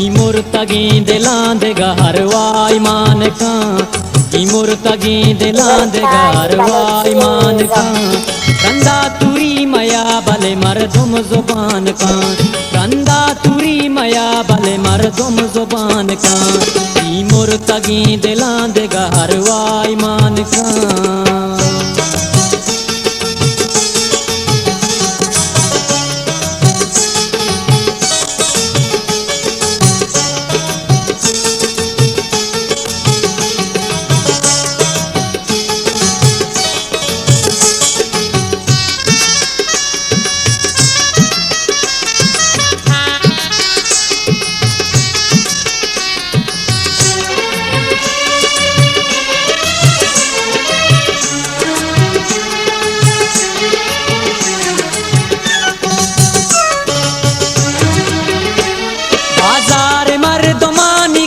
मुर्तगी दिलां दे गहरवाई मान का मुर्तगी दिलां दे गहरवाई मान का रंदा तुरी मया भले मर्दुम जुबान का रंदा तुरी मया भले मर्दुम जुबान का मुर्तगी दिलां दे गहरवाई मान का।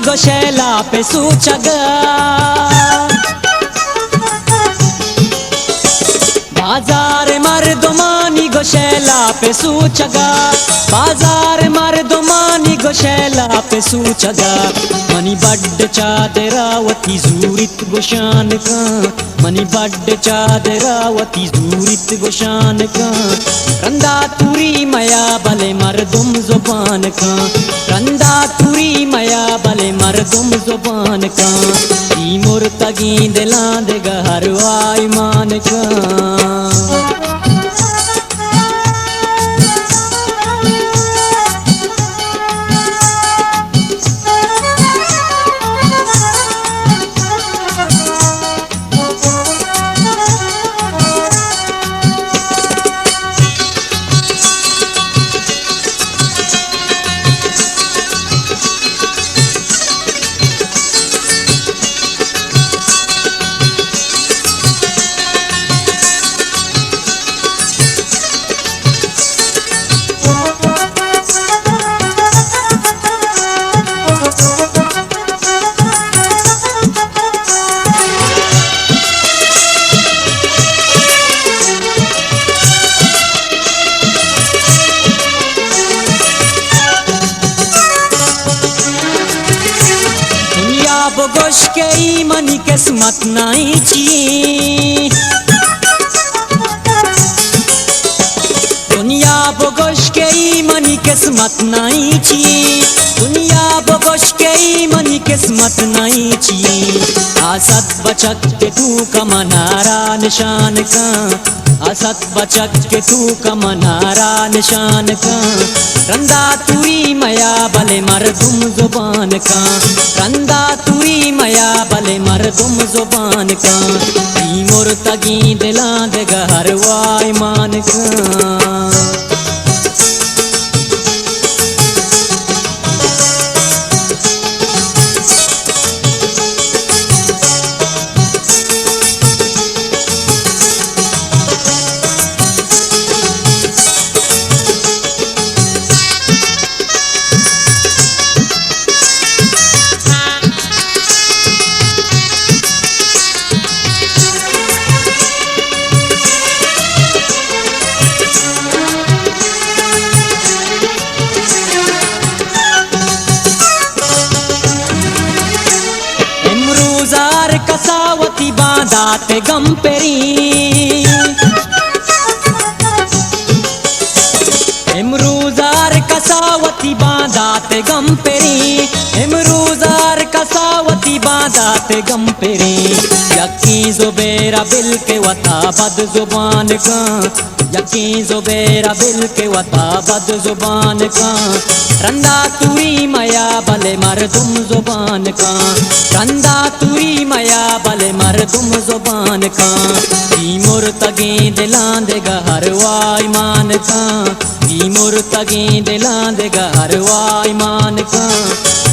गोशैला पे सूचगा बाजार मर्दमानी गोशैला पे सूचगा बाजार मर्दमानी गोशैला पे सूचगा मनी बड्ड चादरावती जूरित गोशान का मनी बड्ड चादरावती जूरित गोशान का रंदा तुरी मया भले मर्दुम जुबान का रंदा तुरी मया भले मर्दुम जुबान का मुर्तगी दिलां दे गहरवाई मान का। गोश के मनी किस्मत नहीं ची दुनिया बोगोश के मनी किस्मत नहीं ची दुनिया बोगोश के मनी किस्मत नहीं ची आसत बचक के तू का मनारा निशान का असत बचक के तू का मनारा निशान का रंदा तुरी मया भले मर्दुम जुबान का रंदा तुरी मया भले मर्दुम जुबान का मुर्तगी दिलां दे गहरवाई मान का। कसावती बांधाते गंपेरी इमरूजार कसावती बांधाते गंपेरी इमरूजार कसावती बांधाते गंपेरी यकी जुबेरा बिल के वता बद जुबान का यकी जुबेरा बिल के वता बद जुबान का रंदा तुरी मया भले मर्दुम जुबान का रंदा तुरी मया भले मर्दुम जुबान का मुर्तगी दिलां दे गहरवाई मान का मुर्तगी दिलां दे गहरवाई मान का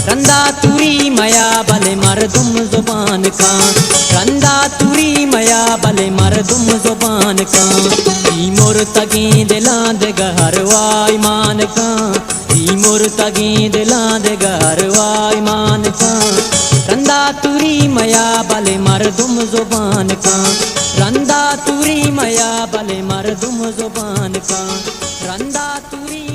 रंदा तुरी मया भले मर्दुम जुबान का रंदा तुरी मया भले मर्दुम जुबान का मुर्तगी दिलां दे गहरवाई मान का मुर्तगी दिलां दे गहरवाई मान का रंदा तुरी मया भले मर्दुम जुबान का रंदा तुरी मया भले मर्दुम जुबान का रंदा तुरी